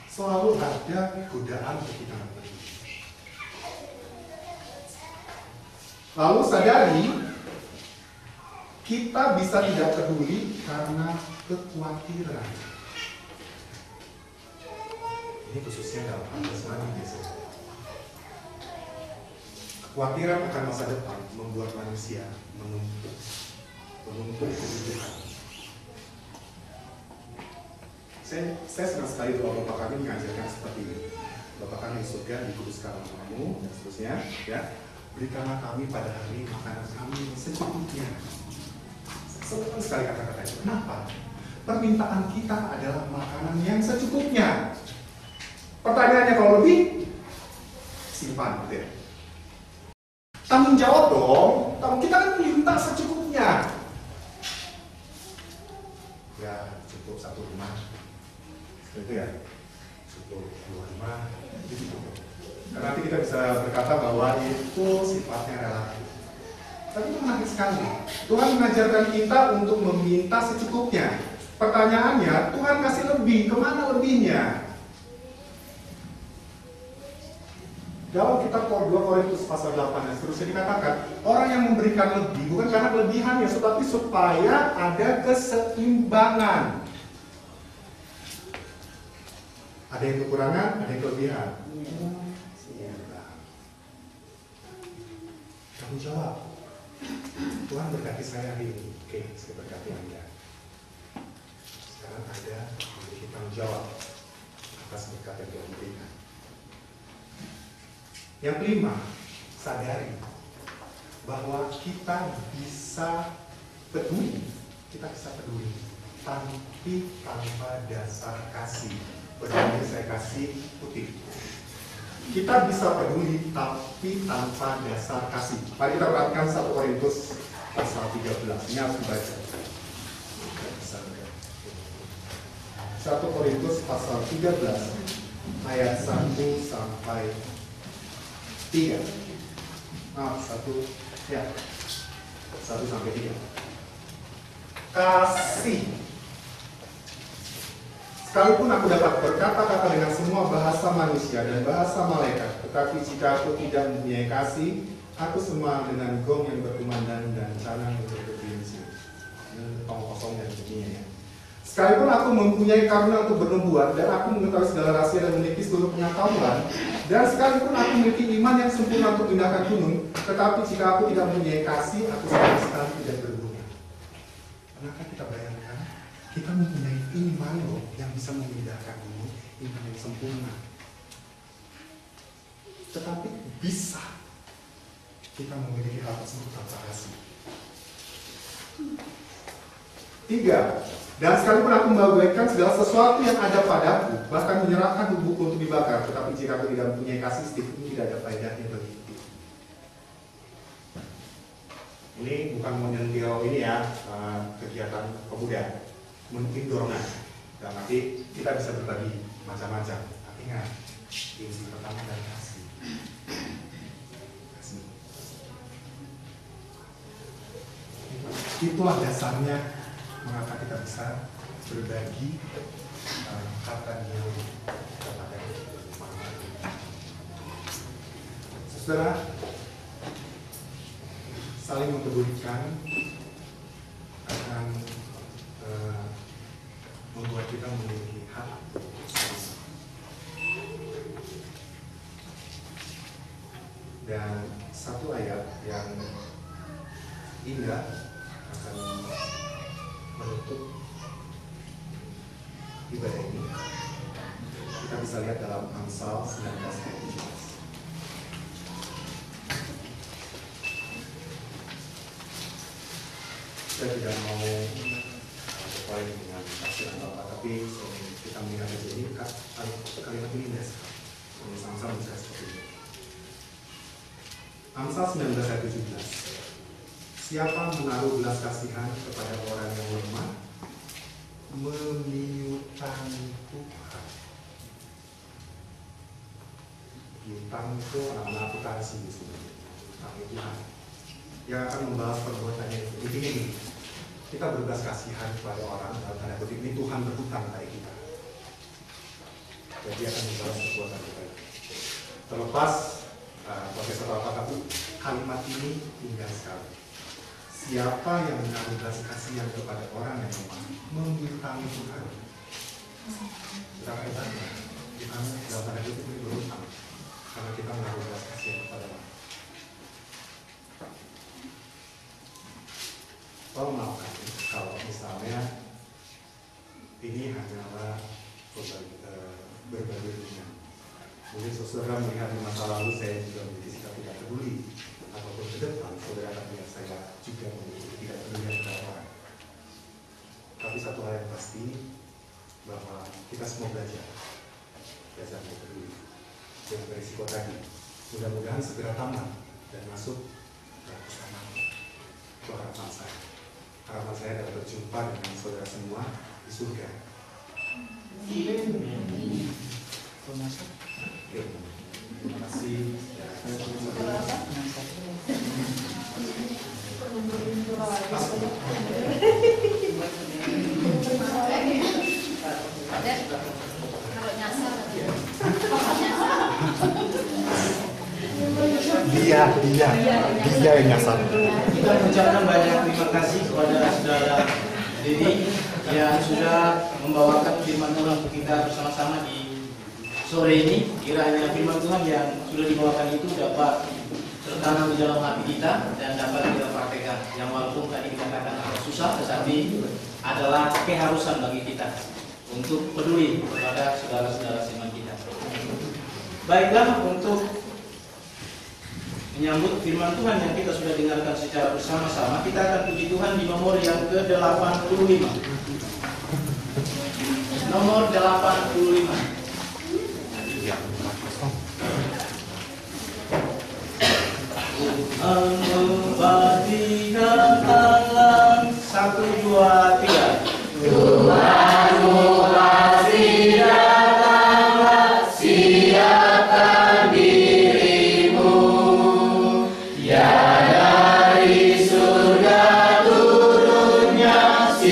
Selalu ada godaan untuk kita peduli. Lalu sadari, kita bisa tidak peduli karena kekhawatiran. Ini khususnya dalam hal jasmani biasanya. Kekhawatiran akan masa depan membuat manusia menumpuk kebutuhan. Saya senang sekali bahwa Bapak kami mengajarkan seperti ini. Bapak kami di surga, dikuduskanlah namamu, dan seterusnya. Ya, berikanlah kami pada hari makanan kami secukupnya. Senang sekali kata-kata itu. Kenapa? Permintaan kita adalah makanan yang secukupnya. Pertanyaannya kalau lebih, simpan, gitu ya. Tanggung jawab dong. Kita kan minta secukupnya. Ya, cukup satu rumah. Itu ya, cukup dua rumah. Itu cukup. Karena nanti kita bisa berkata bahwa itu sifatnya relatif. Tapi itu menarik sekali. Tuhan mengajarkan kita untuk meminta secukupnya. Pertanyaannya, Tuhan kasih lebih, kemana lebihnya? Dalam kitab 2 Korintus pasal 8 dan seterusnya dikatakan, orang yang memberikan lebih bukan karena kelebihannya, tetapi supaya ada keseimbangan. Ada yang kekurangan, ada yang kelebihan. Tanggung jawab. Tuhan berkati saya hari ini. Oke, saya berkati Anda. Sekarang Anda memiliki tanggung jawab atas berkat yang Tuhan berikan. Yang kelima, sadari bahwa kita bisa peduli tapi tanpa dasar kasih. Peduli saya kasih kutip. Kita bisa peduli tapi tanpa dasar kasih. Mari kita perhatikan 1 Korintus pasal 13. Ini harus dibaca. 1 Korintus pasal 13 ayat 1 sampai 3. Maaf, 1 sampai 3. kasih. Sekalipun aku dapat berkata-kata dengan semua bahasa manusia dan bahasa malaikat, tetapi jika aku tidak mempunyai kasih, aku sama dengan gong yang berkumandang dan canang yang bergelincir. Ini tong kosong dan bunyinya ya. Sekalipun aku mempunyai karunia untuk bernubuat dan aku mengetahui segala rahasia dan memiliki seluruh pengetahuan, dan sekalipun aku memiliki iman yang sempurna untuk memindahkan gunung, tetapi jika aku tidak mempunyai kasih, aku sama sekali tidak berguna. Pernahkah kita bayangkan, kita mempunyai iman loh yang bisa memindahkan gunung, iman yang sempurna. Tetapi bisa kita memiliki hal tersebut tanpa kasih. 3. Dan sekalipun aku membagikan segala sesuatu yang ada padaku, bahkan menyerahkan tubuhku untuk dibakar, tetapi jika aku tidak mempunyai kasih, sedikit pun tidak ada faedahnya bagiku. Ini bukan menyentil ini ya, kegiatan pemuda, mungkin dorongan. Dan nanti kita bisa berbagi macam-macam. Tapi ingat, inti pertama dari kasih. Itulah dasarnya mengapa kita bisa berbagi harta yang kepada orang lain. Saudara, saling mempedulikan akan membuat kita memiliki hak. Dan satu ayat yang indah akan menutup ibadah ini. Kita bisa lihat dalam Amsal 19 ayat 17. Saya tidak mau berpoin dengan tafsir atau apa, tapi kita melihat aja ini kalimat ini indah sekali. Amsal bisa seperti ini. Amsal 19 ayat 17. Siapa menaruh belas kasihan kepada orang yang lemah, memiutangi Tuhan. Piutang itu anak-anak akuntansi di sini. Piutang Tuhan yang akan membalas perbuatannya itu. Intinya ini, kita berbelas kasihan kepada orang, dalam tanda kutip ini Tuhan berhutang pada kita. Jadi akan membalas perbuatan kita. Terlepas Profesor Al-Fatahu, kalimat ini indah sekali. Siapa yang menaruh belas kasihan kepada orang yang lemah, memiutangi Tuhan. Kita kaitannya, kita dalam tanda kutip ini berhutang karena kita menaruh belas kasihan kepada orang. Tolong maafkan kalau misalnya ini hanyalah berbagi dunia. Mungkin saudara melihat di masa lalu saya juga memiliki sikap tidak peduli, ataupun ke depan saudara akan melihat saya juga memiliki tidak peduli kepada orang. Tapi satu hal yang pasti bahwa kita semua belajar tidak peduli dengan berisiko tadi. Mudah-mudahan segera tamat dan masuk ke sana. Itu harapan saya. Harapan saya dapat berjumpa dengan saudara semua di surga. Terima kasih. Dia yang nyasar. Kita mengucapkan banyak terima kasih kepada saudara Dedi yang sudah membawakan firman Tuhan untuk kita bersama-sama di sore ini. Kiranya firman Tuhan yang sudah dibawakan itu dapat tertanam di dalam hati kita dan dapat kita praktekkan. Yang walaupun tadi dikatakan agak susah, tetapi adalah keharusan bagi kita untuk peduli kepada saudara-saudara seiman kita. Baiklah, untuk menyambut firman Tuhan yang kita sudah dengarkan secara bersama-sama, kita akan puji Tuhan di nomor yang ke-85. Nomor 85. Membadikan tangan 1, 2, 3. Tuhanmu pasti datanglah, siapkan dirimu. Ya dari surga turunnya si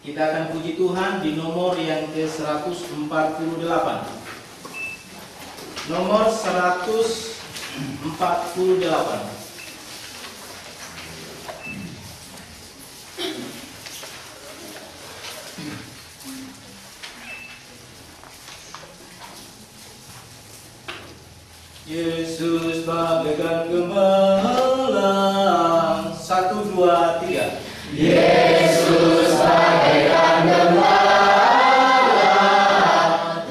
Kita akan puji Tuhan di nomor yang ke-148. Nomor 148. Yesus bagaikan gemilang. 1, 2, 3. Yesus bagaikan gembala,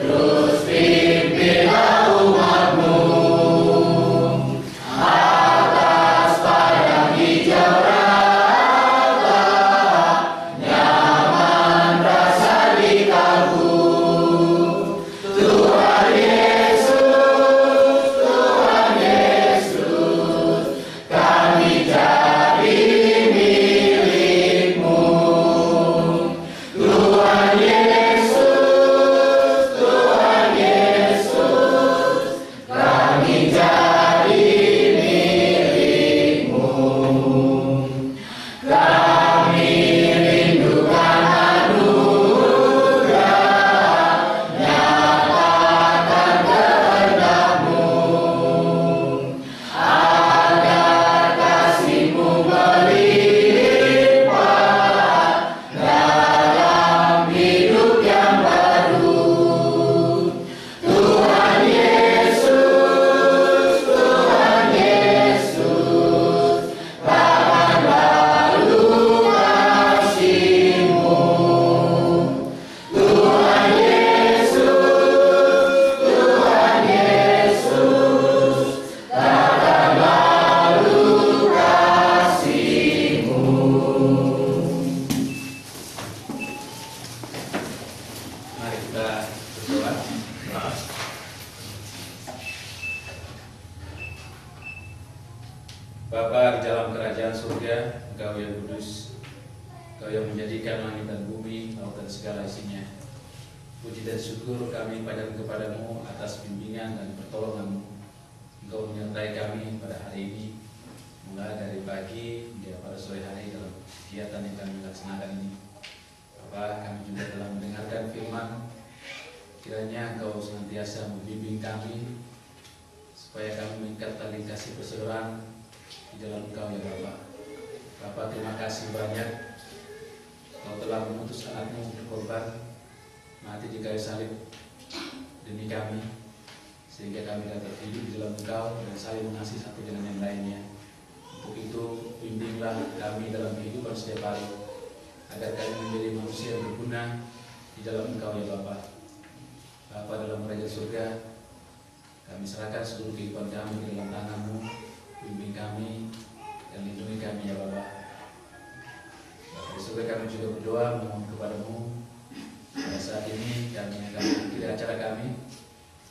terus pimpinlah umat-Mu atas padang hijau raga, nyaman rasa di kalbu. Tuhan Yesus, Tuhan Yesus, kami jadi milik-Mu. Tuhan Yesus, Tuhan Yesus, kami jadi milik-Mu. Kami rindukan anugerah, nyatakan kehendak-Mu, agar kasih-Mu melimpah dalam hidup yang baru. Tuhan Yesus, Tuhan Yesus, takkan lalu kasih-Mu. Tuhan Yesus, Tuhan Yesus, takkan lalu kasih-Mu. Mari kita berdoa. Bapa di dalam kerajaan surga, Engkau yang kudus, Engkau yang menjadikan langit dan bumi, laut dan segala isinya. Puji dan syukur kami panjatkan kepadamu atas bimbingan dan pertolongan-Mu. Engkau menyertai kami pada hari ini, mulai dari pagi hingga pada sore hari dalam kegiatan yang kami laksanakan ini. Bapa, kami juga telah mendengarkan firman. Kiranya Engkau senantiasa membimbing kami supaya kami mengikat tali kasih persaudaraan di dalam Engkau ya Bapa. Bapa, terima kasih banyak Engkau telah mengutus anak-Mu untuk korban mati di kayu salib demi kami, sehingga kami dapat hidup di dalam Engkau dan saling mengasihi satu dengan yang lainnya. Untuk itu bimbinglah kami dalam kehidupan setiap hari, agar kami menjadi manusia yang berguna di dalam Engkau ya Bapa. Bapa dalam kerajaan surga, kami serahkan seluruh kehidupan kami di dalam tangan-Mu. Bimbing kami dan lindungi kami ya Bapa. Bapa di surga, kami juga berdoa memohon kepadamu pada saat ini kami akan mengikuti acara kami,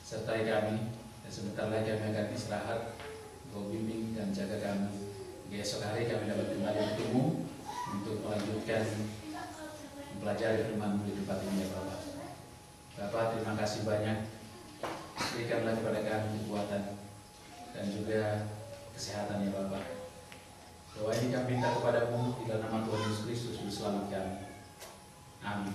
sertai kami, dan sebentar lagi kami akan istirahat. Engkau bimbing dan jaga kami, hingga esok hari kami dapat kembali bertemu untuk melanjutkan mempelajari firman-Mu di tempat ini ya Bapa. Bapa, terima kasih banyak. Berikanlah kepada kami kekuatan dan juga kesehatan ya Bapa. Doa ini kami minta kepadamu di dalam nama Tuhan Yesus Kristus, Juru Selamat kami. Amin.